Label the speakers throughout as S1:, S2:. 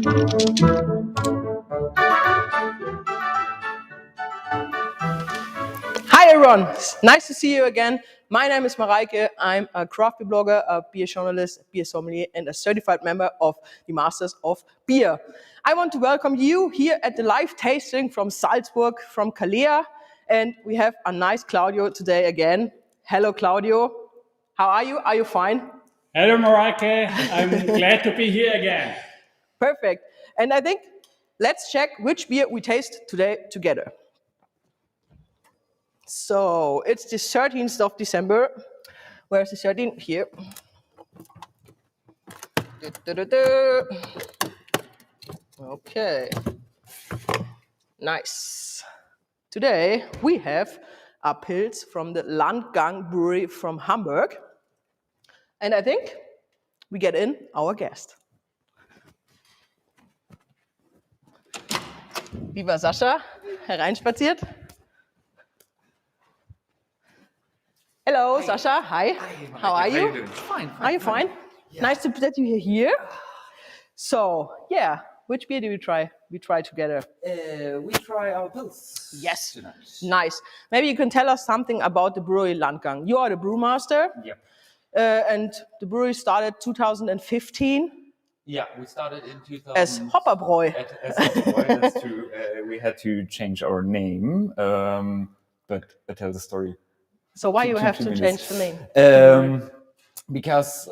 S1: Hi everyone, nice to see you again. My name is Mareike. I'm a craft beer blogger, a beer journalist, beer sommelier, and a certified member of the Masters of Beer. I want to welcome you here at the live tasting from Salzburg, from Calais, and we have a nice Claudio today again. Hello Claudio, how are you? Are you fine?
S2: Hello Mareike, I'm glad to be here again.
S1: Perfect. And I think let's check which beer we taste today together. So it's the 13th of December. Where's the 13th? Here. Okay. Nice. Today we have a Pils from the Landgang Brewery from Hamburg. And I think we get in our guest. Lieber Sascha, hereinspaziert. Hello, hi. Sascha. Hi. How are you?
S3: How are you doing? Fine.
S1: Are you fine? Yeah. Nice that you're here. So, yeah, which beer do we try? We try together.
S3: We try our Pils.
S1: Yes.
S3: Tonight.
S1: Nice. Maybe you can tell us something about the brewery Landgang. You are the brewmaster.
S3: Yep.
S1: And the brewery started 2015.
S3: Yeah, we started in 2000.
S1: As Hopperbräu.
S3: As Hopperbräu, that's true. We had to change our name, but I tell the story.
S1: So why you have to change the name?
S3: Because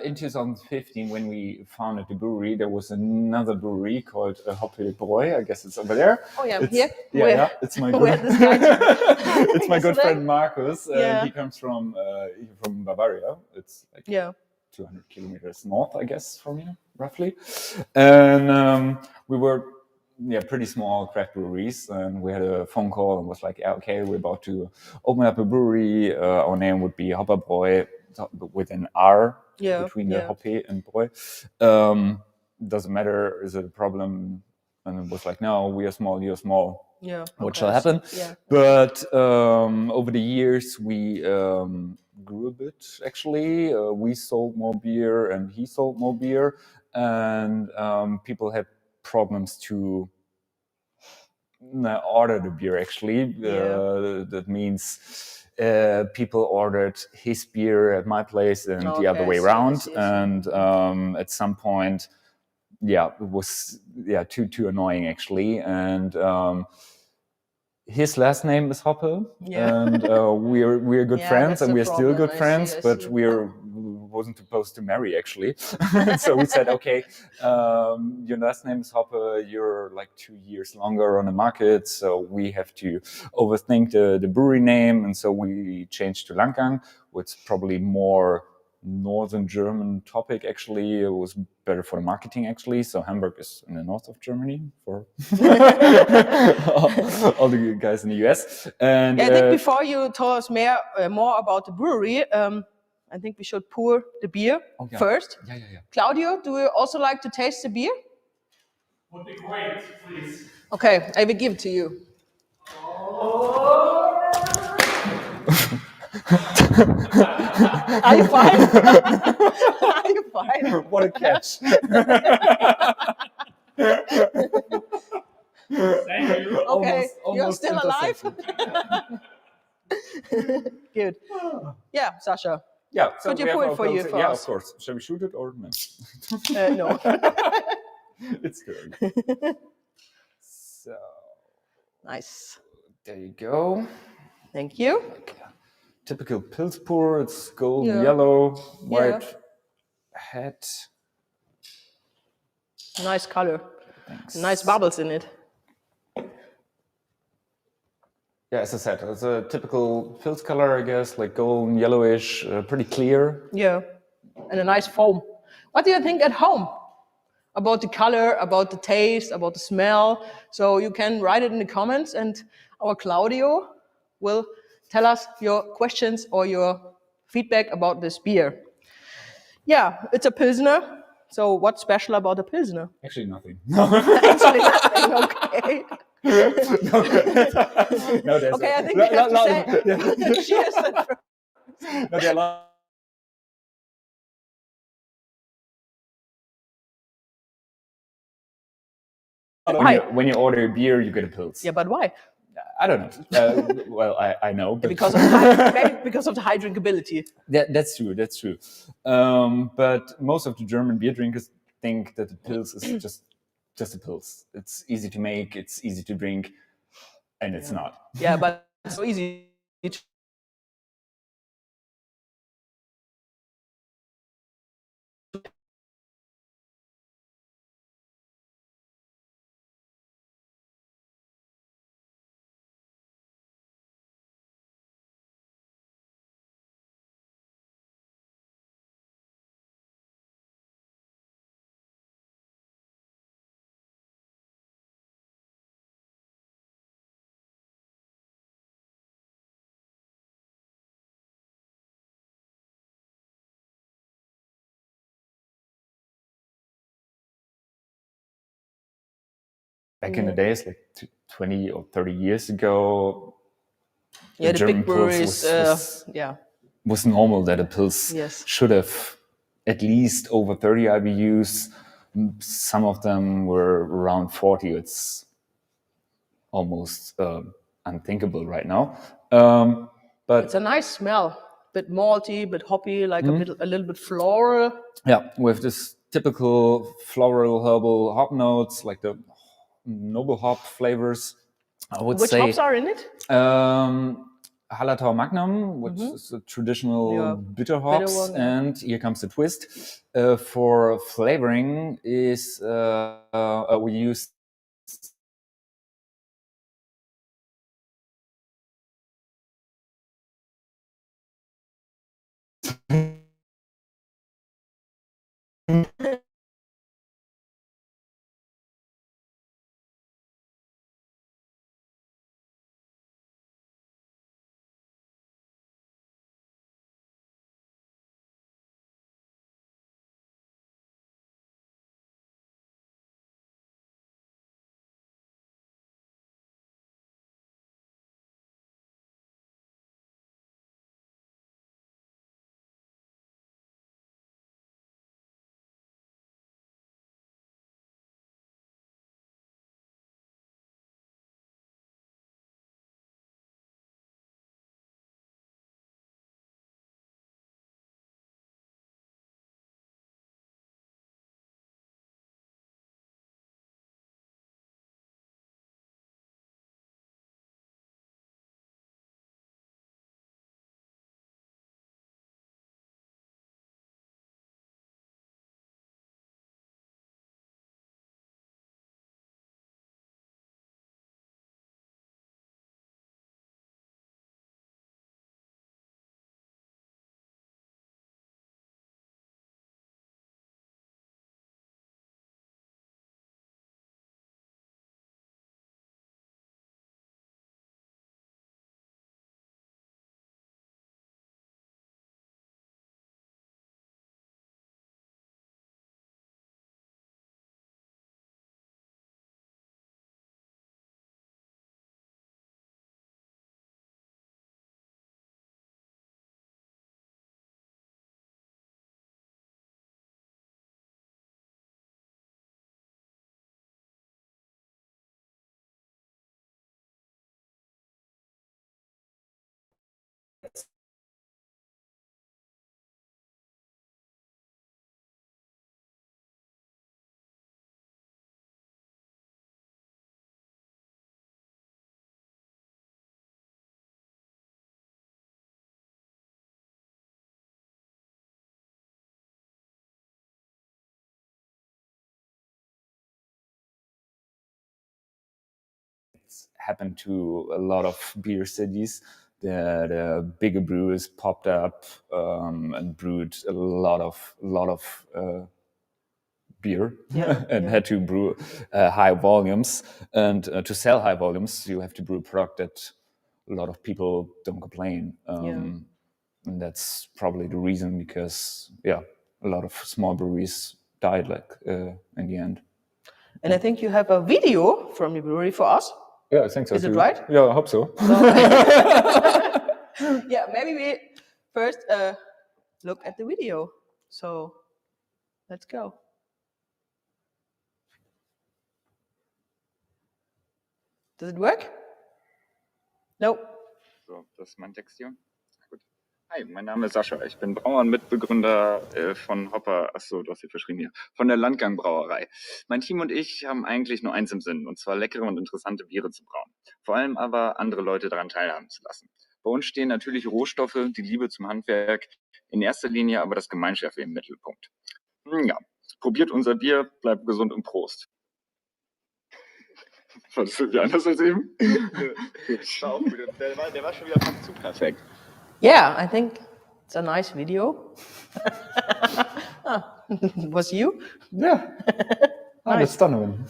S3: in 2015, when we founded the brewery, there was another brewery called Hopperbräu. I guess it's over there.
S1: Oh yeah, here.
S3: Yeah, it's my good. It's my good friend Marcus. He comes from Bavaria. It's like 200 kilometers north, I guess, from here, roughly. And we were pretty small craft breweries, and we had a phone call and was like, okay, we're about to open up a brewery. Our name would be Hopperbräu with an R between the Hoppe and Bräu. Doesn't matter, is it a problem? And it was like, no, we are small, you're small.
S1: Yeah.
S3: What shall happen? Yeah. But over the years, we grew a bit, actually. We sold more beer and he sold more beer. And people had problems to order the beer, actually. That means people ordered his beer at my place and the other way around. And at some point, it was too annoying, actually. And his last name is Hoppe, and we're good friends, and we're still good friends, but wasn't supposed to marry, actually. So we said, okay, your last name is Hoppe, you're like 2 years longer on the market, so we have to overthink the brewery name, and so we changed to Landgang, which is probably more northern German topic, actually. It was better for the marketing, actually. So Hamburg is in the north of Germany for all the guys in the US. And
S1: I think before you tell us more about the brewery, I think we should pour the beer first.
S3: Yeah.
S1: Claudio, do you also like to taste the beer?
S2: Would be great, please.
S1: Okay, I will give it to you. Are you fine? Are you fine?
S3: What a catch.
S2: Thank you.
S1: Okay,
S3: almost
S1: you're still alive? Good. Yeah, Sascha.
S3: Yeah, so
S1: could you pour it for you?
S3: Yeah, of course. Shall we shoot it or no?
S1: No.
S3: It's good. So
S1: nice.
S3: There you go.
S1: Thank you.
S3: Typical Pils pour. It's gold, yellow, white head.
S1: Nice color.
S3: Thanks.
S1: Nice bubbles in it.
S3: Yeah, as I said, it's a typical Pils color, I guess, like golden, yellowish, pretty clear.
S1: Yeah, and a nice foam. What do you think at home about the color, about the taste, about the smell? So you can write it in the comments, and our Claudio will tell us your questions or your feedback about this beer. Yeah, it's a Pilsner. So what's special about a Pilsner?
S3: Actually, nothing.
S1: Actually, nothing. Okay.
S3: No,
S1: okay, I think we have to say cheers.
S3: when you order a beer, you get a Pils.
S1: Yeah, but why?
S3: I don't know. Well, I know. But
S1: because of the high drinkability.
S3: That's true. That's true. But most of the German beer drinkers think that the Pils is just a Pils. It's easy to make. It's easy to drink, and it's not.
S1: Yeah, but it's so easy.
S3: Back in the days, like 20 or 30 years ago,
S1: the
S3: German
S1: big breweries,
S3: was normal that a Pils should have at least over 30 IBUs. Some of them were around 40. It's almost unthinkable right now. But
S1: it's a nice smell. Bit malty, bit hoppy, like a little bit floral.
S3: Yeah, with this typical floral herbal hop notes, like the noble hop flavors. I would
S1: Which
S3: say.
S1: hops are in it?
S3: Hallertau Magnum, which is a traditional bitter hops,
S1: one,
S3: and here comes the twist. For flavoring is we use happened to a lot of beer cities. The bigger brewers popped up and brewed a lot of beer and had to brew high volumes. And to sell high volumes, you have to brew a product that a lot of people don't complain. And that's probably the reason, because a lot of small breweries died in the end.
S1: And I think you have a video from your brewery for us.
S3: Yeah, I think so.
S1: Is it right?
S3: Yeah, I hope so.
S1: Yeah, maybe we first look at the video. So let's go. Does it work? No.
S4: So, das ist mein Text hier. Gut. Hi, mein Name ist Sasche. Ich bin Brauer und Mitbegründer von Hopper, achso, du hast hier verschrieben hier, von der Landgang Brauerei. Mein Team und ich haben eigentlich nur eins im Sinn, und zwar leckere und interessante Biere zu brauen. Vor allem aber andere Leute daran teilhaben zu lassen. Bei uns stehen natürlich Rohstoffe, die Liebe zum Handwerk, in erster Linie aber das Gemeinschaftliche im Mittelpunkt. Ja, probiert unser Bier, bleibt gesund und Prost. War das irgendwie anders als eben? War auch wieder, der war schon wieder fast zu perfekt.
S1: Yeah, I think it's a nice video. Was you?
S3: Yeah. That's Donovan.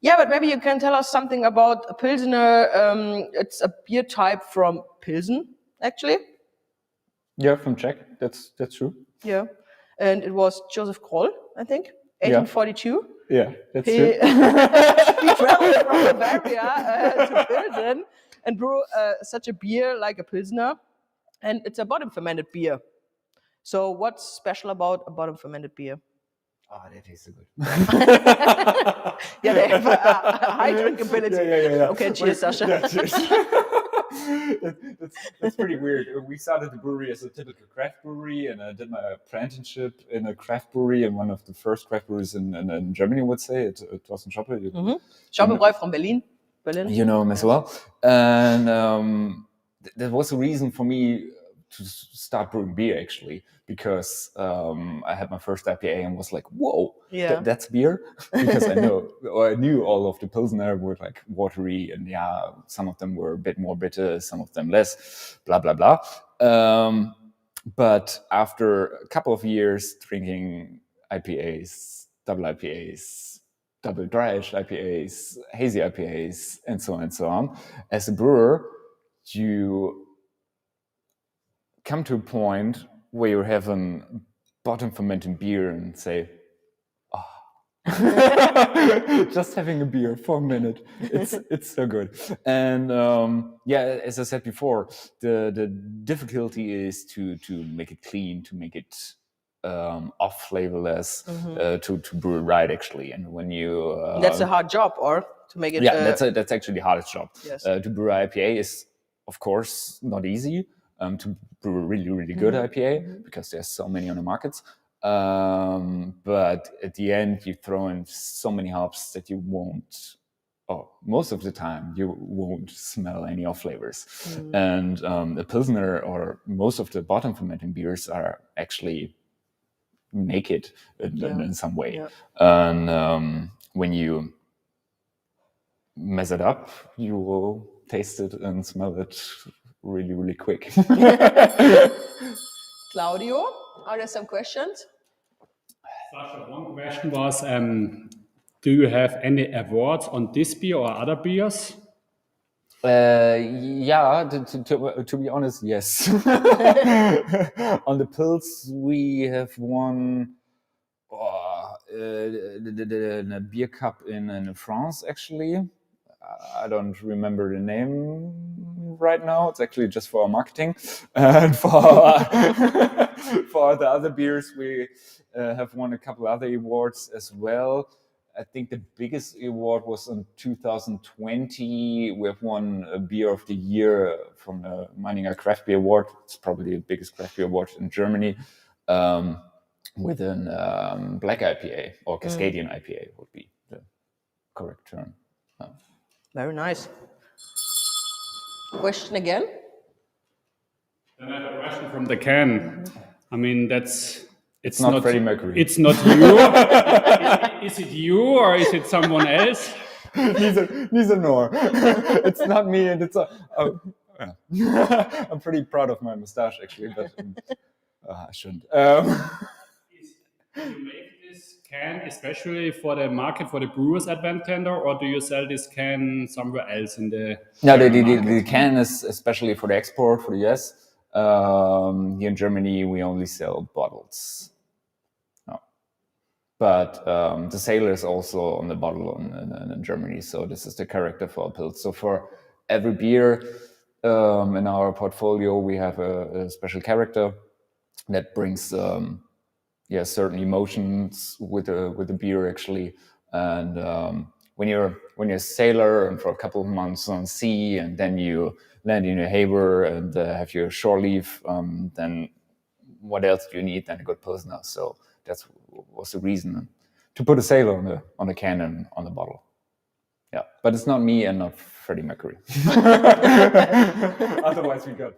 S1: Yeah, but maybe you can tell us something about a Pilsner. It's a beer type from Pilsen, actually.
S3: Yeah, from Czech. That's true.
S1: Yeah. And it was Joseph Kroll, I think, 1842.
S3: Yeah, that's true.
S1: He traveled from Bavaria to Pilsen and brew such a beer like a Pilsner. And it's a bottom fermented beer. So what's special about a bottom fermented beer?
S3: Oh, that tastes so good.
S1: Yeah, they have a high drinkability.
S3: Yeah.
S1: Okay, cheers, Sasha.
S3: Yeah, cheers. That's pretty weird. We started the brewery as a typical craft brewery, and I did my apprenticeship in a craft brewery, in one of the first craft breweries in Germany, I would say. It was in Schoppe.
S1: Schoppe from Berlin.
S3: You know him as well. And that was a reason for me to start brewing beer, actually, because I had my first IPA and was like, whoa, that's beer? Because I knew all of the Pilsner were like watery, and some of them were a bit more bitter, some of them less, blah, blah, blah. But after a couple of years drinking IPAs, double dry aged IPAs, hazy IPAs, and so on, as a brewer, you come to a point where you have a bottom fermenting beer and say, just having a beer for a minute, it's so good. And as I said before, the difficulty is to make it clean, to make it off flavorless, to brew it right, actually. And when you
S1: that's a hard job, or to make it
S3: that's actually the hardest job.
S1: Yes.
S3: To brew IPA is, of course, not easy. To brew a really, really good IPA, because there's so many on the markets. But at the end, you throw in so many hops that you won't, most of the time, you won't smell any off flavors. And the Pilsner, or most of the bottom fermenting beers, are actually naked in some way.
S1: Yeah.
S3: And when you mess it up, you will taste it and smell it really, really quick.
S1: Claudio, are there some questions?
S2: Sasha, one question was, do you have any awards on this beer or other beers?
S3: To be honest, yes. On the Pils, we have won the beer cup in France, actually. I don't remember the name right now. It's actually just for our marketing. And for the other beers, we have won a couple other awards as well. I think the biggest award was in 2020. We have won a Beer of the Year from the Meininger Craft Beer Award. It's probably the biggest craft beer award in Germany. With a black IPA, or Cascadian IPA would be the correct term.
S1: Very nice. Question again?
S2: Then I have a question from the can. I mean, it's
S3: not Freddie Mercury.
S2: It's not you. Is it you, or is it someone else?
S3: Neither nor. It's not me, and it's I'm pretty proud of my mustache, actually, but I shouldn't.
S2: Do you make this can especially for the market, for the Brewers Advent Tender, or do you sell this can somewhere else in the?
S3: No, the can is especially for the export for the US. Here in Germany, we only sell bottles. No. But the sailor is also on the bottle in Germany, so this is the character for a Pils. So for every beer in our portfolio, we have a special character that brings certain emotions with the beer, actually, and when you're a sailor and for a couple of months on sea, and then you land in a harbor and have your shore leave, then what else do you need than a good Pilsner? So that was the reason to put a sailor on the can and on the bottle. Yeah, but it's not me and not Freddie Mercury. Otherwise, we got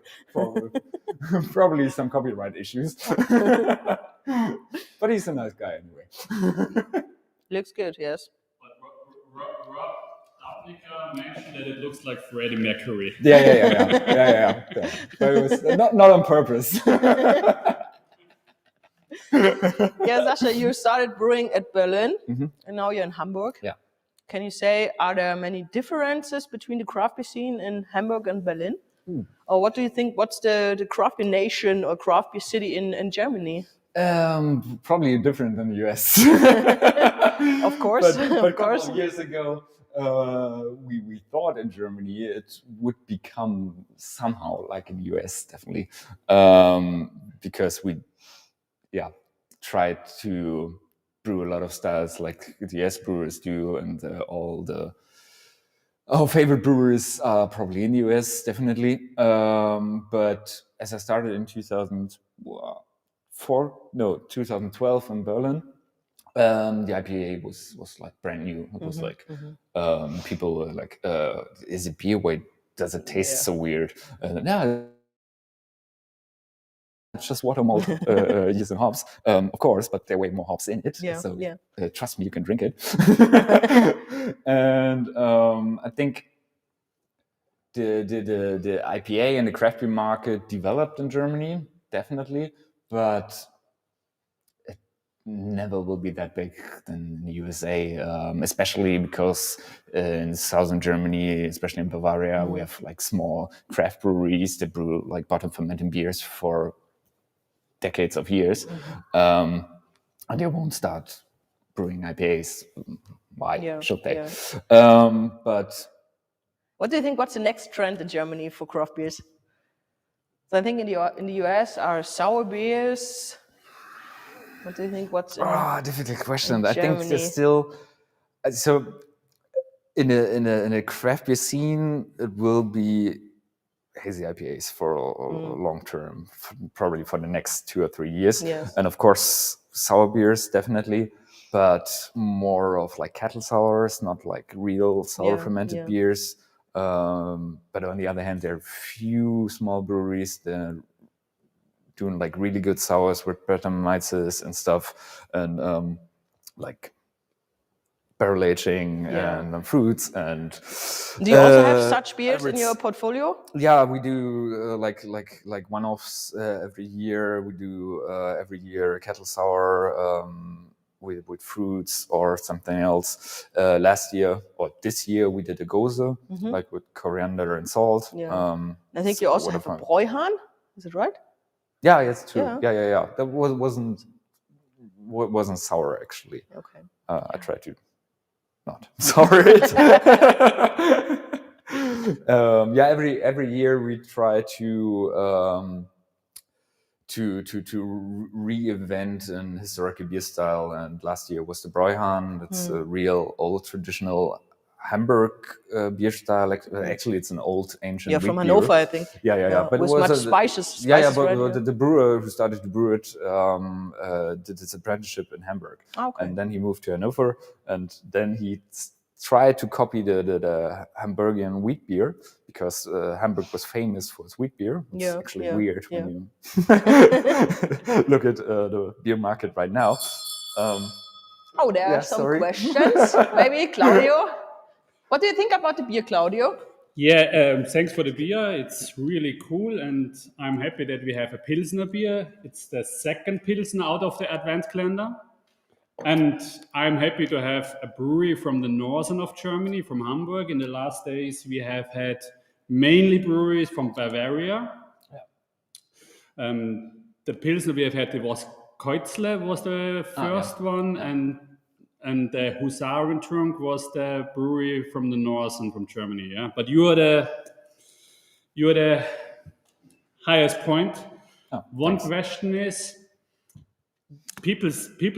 S3: probably some copyright issues. But he's a nice guy anyway.
S1: Looks good, yes.
S2: Rob Apnica mentioned that it looks like Freddie Mercury.
S3: Yeah. But it was not on purpose.
S1: Yeah, Sasche, you started brewing at Berlin, and now you're in Hamburg.
S3: Yeah.
S1: Can you say, are there many differences between the craft beer scene in Hamburg and Berlin? Or what do you think, what's the craft beer nation or craft beer city in Germany?
S3: Probably different than the US.
S1: Of course.
S3: But
S1: of
S3: a
S1: course.
S3: couple of years ago, we thought in Germany it would become somehow like in the US, definitely. Because we tried to brew a lot of styles like the US brewers do, and our favorite brewers are probably in the US, definitely. But as I started in 2012 in Berlin, the IPA was like brand new. It was like people were like, "Is it beer? Wait, does it taste so weird?" No. It's just water malt using hops, of course, but there are way more hops in it. So trust me, you can drink it. And I think the IPA and the craft beer market developed in Germany, definitely, but it never will be that big than the USA, especially because in southern Germany, especially in Bavaria, we have like small craft breweries that brew like bottom fermenting beers for decades of years, and they won't start brewing IPAs. Why should they? But
S1: what do you think? What's the next trend in Germany for craft beers? So I think in the US are sour beers. What do you think? What's
S3: difficult question. I think there's still so in a craft beer scene, it will be hazy IPAs for long term, probably for the next 2 or 3 years.
S1: Yes.
S3: And of course, sour beers, definitely, but more of like kettle sours, not like real sour fermented beers. But on the other hand, there are few small breweries that are doing like really good sours with Brettanomyces and stuff, and like barrel aging and fruits. And
S1: do you also have such beers in your portfolio?
S3: Yeah, we do like one-offs every year. We do every year a kettle sour with fruits or something else. Last year or this year we did a Gose, like with coriander and salt.
S1: I think you also have a Bräuhahn. Is it right?
S3: Yeah, it's true. Yeah. That wasn't sour actually.
S1: Okay.
S3: I tried to not sour it. Every year we try to reinvent an historical beer style, and last year was the Bräuhahn. That's a real old traditional Hamburg beer style. Actually, it's an old ancient
S1: from
S3: wheat
S1: Hannover,
S3: beer.
S1: I think.
S3: Yeah. But
S1: with
S3: it was
S1: much spices.
S3: But the brewer who started to brew it did his apprenticeship in Hamburg, and then he moved to Hannover, and then he tried to copy the Hamburgian wheat beer, because Hamburg was famous for its wheat beer. It's actually weird when you look at the beer market right now.
S1: There are some questions. Maybe Claudio. What do you think about the beer, Claudio?
S2: Yeah, thanks for the beer. It's really cool, and I'm happy that we have a Pilsner beer. It's the second Pilsner out of the Advent calendar. And I'm happy to have a brewery from the northern of Germany, from Hamburg. In the last days, we have had mainly breweries from Bavaria. The Pilsner we have had, it was Keuzle was the first one, and the Husarentrunk was the brewery from the north and from Germany. Yeah, but you are the highest point. One question is, people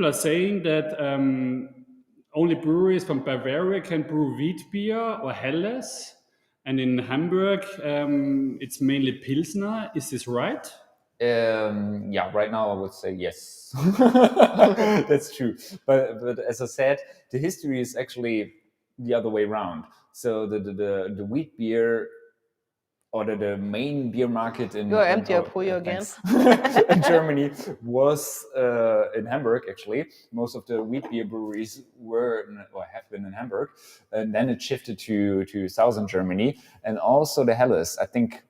S2: are saying that only breweries from Bavaria can brew wheat beer or helles. And in Hamburg, it's mainly Pilsner. Is this right?
S3: Yeah, right now I would say yes. That's true. But as I said, the history is actually the other way around. So the wheat beer, or the main beer market in in Germany was in Hamburg. Actually, most of the wheat beer breweries have been in Hamburg, and then it shifted to southern Germany, and also the helles. I think,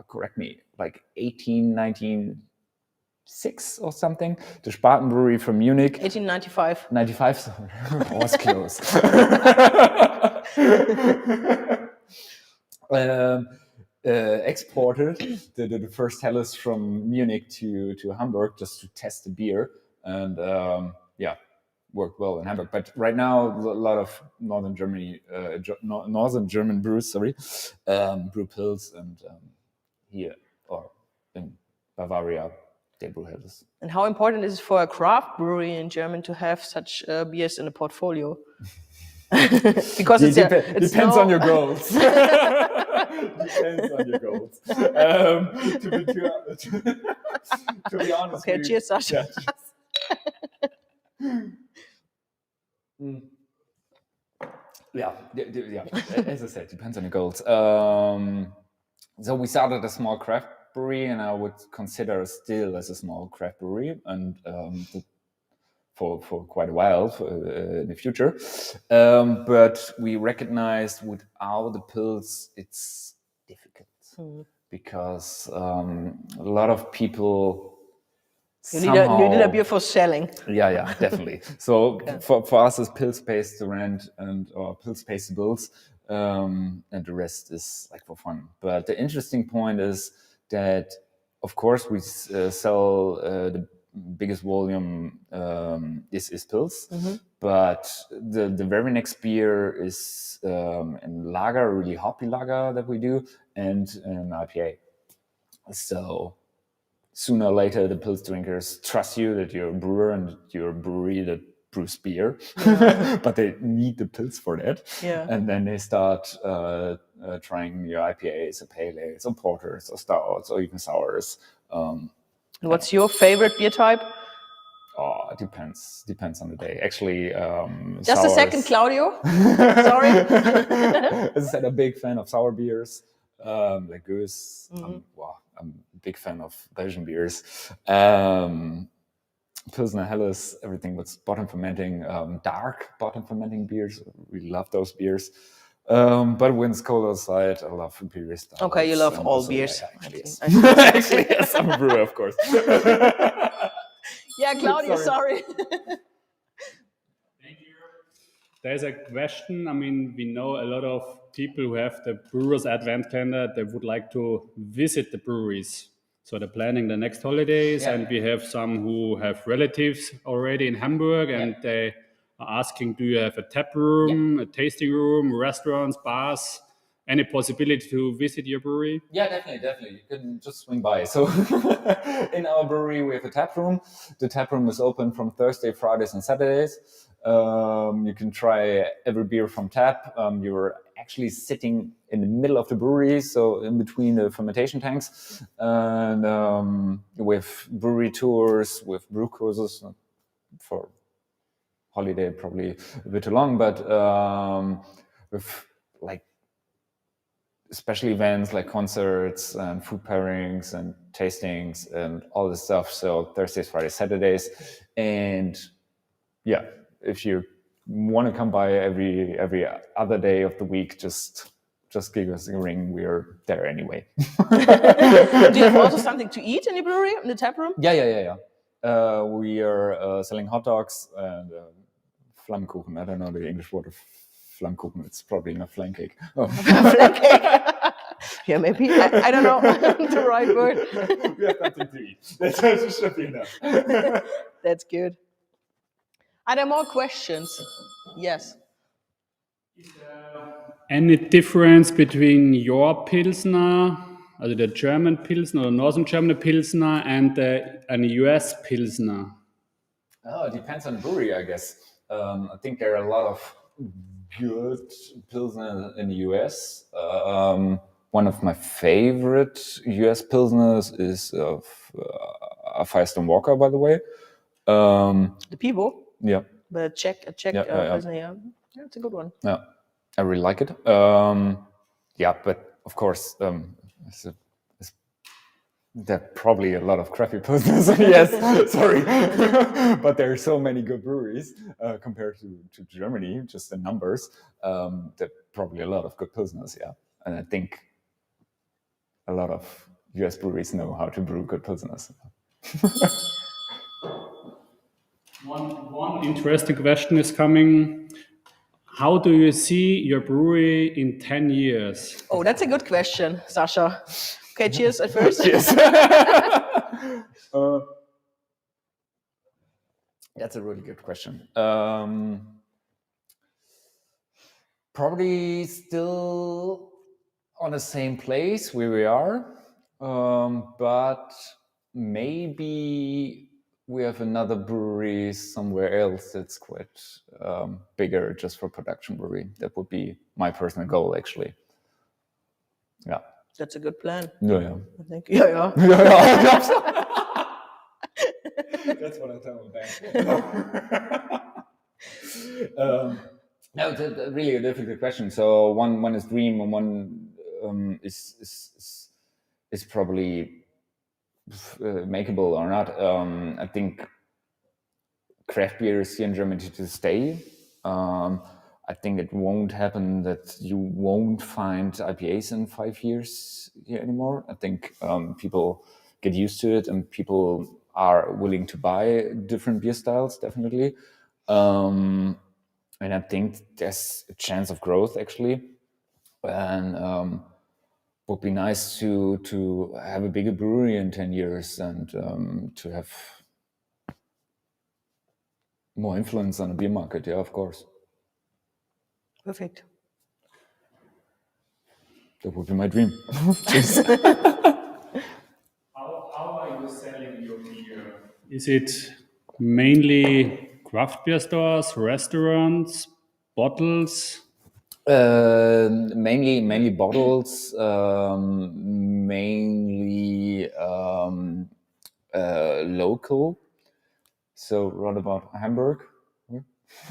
S3: correct me, like 1896 or something. The Spaten Brewery from Munich.
S1: 1895.
S3: 95, sorry. I was close. Exported the first helles from Munich to Hamburg just to test the beer, and worked well in Hamburg. But right now, a lot of northern German brews, brew Pils, and here or in Bavaria, they brew helles.
S1: And how important is it for a craft brewery in Germany to have such beers in a portfolio? Because it
S3: depends on your goals. Depends on your goals. To be honest.
S1: Okay, cheers, Sasche.
S3: Yeah. As I said, depends on your goals. So we started a small craft brewery, and I would consider still as a small craft brewery, and for quite a while in the future. But we recognized without the Pils, it's difficult because a lot of people.
S1: You need a beer for selling.
S3: Yeah, definitely. So for us, it's Pils pays the rent or Pils pays the bills, and the rest is like for fun. But the interesting point is that, of course, we sell the biggest volume is Pils, but the very next beer is in lager, really hoppy lager that we do, and an IPA. So sooner or later, the Pils drinkers trust you that you're a brewer and you're a brewery that brews beer, but they need the Pils for that.
S1: Yeah.
S3: And then they start trying your IPAs or pale ales or porters or stouts or even sours.
S1: What's your favorite beer type?
S3: Oh, it depends. Depends on the day. Actually,
S1: just
S3: sours.
S1: A second, Claudio. Sorry.
S3: As I said, I'm a big fan of sour beers, like Goose. I'm a big fan of Belgian beers. Pilsner, Helles, everything that's bottom fermenting, dark bottom fermenting beers. Really love those beers. But when it's cold outside, I love beer styles.
S1: Okay, you love all beers.
S3: Yeah, actually, yes. Actually, yes, I'm a brewer, of course.
S1: Yeah, Claudio, sorry.
S2: Thank you. There's a question. I mean, we know a lot of people who have the Brewers Advent Calendar. They would like to visit the breweries. So they're planning the next holidays, and we have some who have relatives already in Hamburg, and they are asking, do you have a tap room, a tasting room, restaurants, bars? Any possibility to visit your brewery?
S3: Yeah, definitely. You can just swing by. So in our brewery, we have a tap room. The tap room is open from Thursday, Fridays, and Saturdays. You can try every beer from tap. You're actually sitting in the middle of the brewery, so in between the fermentation tanks. And with brewery tours, with brew courses for holiday, probably a bit too long, but with like special events like concerts and food pairings and tastings and all this stuff. So Thursdays, Fridays, Saturdays. And yeah, if you want to come by every other day of the week, just give us a ring. We're there anyway.
S1: Do you have also something to eat in the brewery, in the tap room?
S3: Yeah. We are selling hot dogs and Flammkuchen. I don't know the English word of Flammkuchen. It's probably not flan cake. Oh.
S1: Flan cake. Yeah, maybe. I don't know the right word.
S3: We have something to eat. That should be enough.
S1: That's good. Are there more questions? Yes.
S2: Is there any difference between your Pilsner, the German Pilsner or Northern German Pilsner, and an US Pilsner?
S3: Oh, it depends on the brewery, I guess. I think there are a lot of good Pilsner in the US. One of my favorite US Pilsners is a Firestone Walker, by the way.
S1: The people?
S3: Yeah.
S1: But a Czech Pilsner, yeah. It's a good one.
S3: Yeah, I really like it. Yeah, but of course, there are probably a lot of crappy Pilsners. Yes, sorry. But there are so many good breweries compared to Germany, just the numbers. There are probably a lot of good Pilsners, yeah. And I think a lot of US breweries know how to brew good Pilsners.
S2: One interesting question is coming. How do you see your brewery in 10 years?
S1: Oh, that's a good question, Sasha. Okay, cheers at first.
S3: Cheers. That's a really good question. Probably still on the same place where we are, but maybe we have another brewery somewhere else that's quite bigger just for production brewery. That would be my personal goal, actually. Yeah.
S1: That's a good plan.
S3: Yeah.
S1: I think. Yeah.
S3: That's what I tell my bank. No, it's really a difficult question. So one is dream, and one is probably makeable or not. I think craft beer is here in Germany to stay. I think it won't happen that you won't find IPAs in 5 years here anymore. I think people get used to it, and people are willing to buy different beer styles, definitely. And I think there's a chance of growth, actually. And would be nice to have a bigger brewery in 10 years and to have more influence on the beer market. Yeah, of course.
S1: Perfect.
S3: That would be my dream.
S2: How are you selling your beer? Is it mainly craft beer stores, restaurants, bottles?
S3: Mainly bottles, mainly local. So right about Hamburg.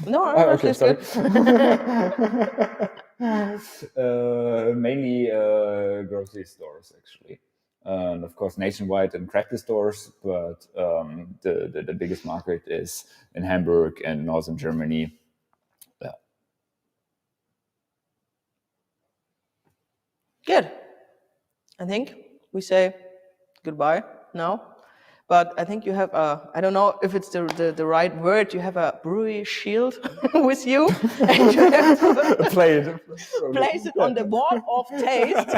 S1: No,
S3: Okay,
S1: that's
S3: sorry.
S1: good.
S3: Mainly grocery stores, actually. And of course, nationwide and craft stores, but the biggest market is in Hamburg and northern Germany. Yeah.
S1: Good. I think we say goodbye now. But I think you have I don't know if it's the right word, you have a brewery shield with you. And you have to place it on the wall of taste.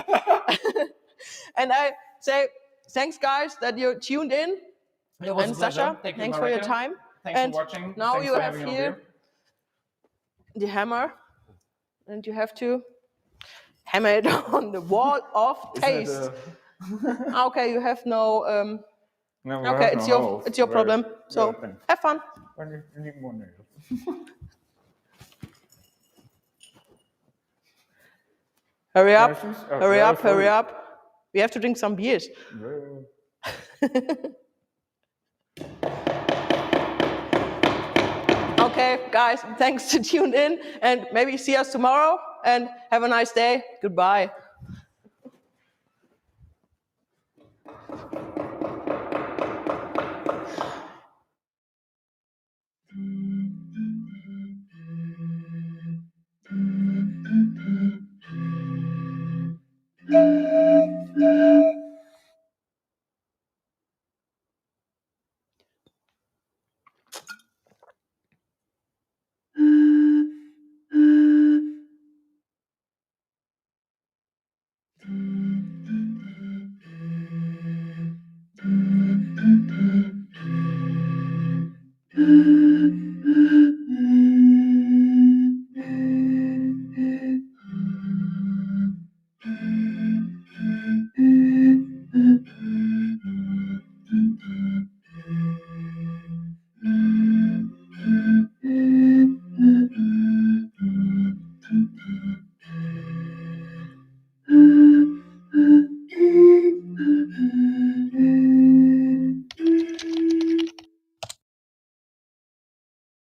S1: And I say, thanks guys that you tuned in.
S3: It was
S1: and
S3: a pleasure.
S1: Sasha,
S3: Thank you,
S1: thanks for your
S3: Marika.
S1: time.
S3: Thanks
S1: and
S3: for watching.
S1: Now
S3: Thanks
S1: you
S3: for
S1: have
S3: having
S1: here the hammer. And you have to hammer it on the wall of taste. Okay, you have no.
S3: No,
S1: okay, it's your problem. So have fun. Hurry up! Hurry up! Hurry up! We have to drink some beers. Okay, guys, thanks to tune in, and maybe see us tomorrow. And have a nice day. Goodbye.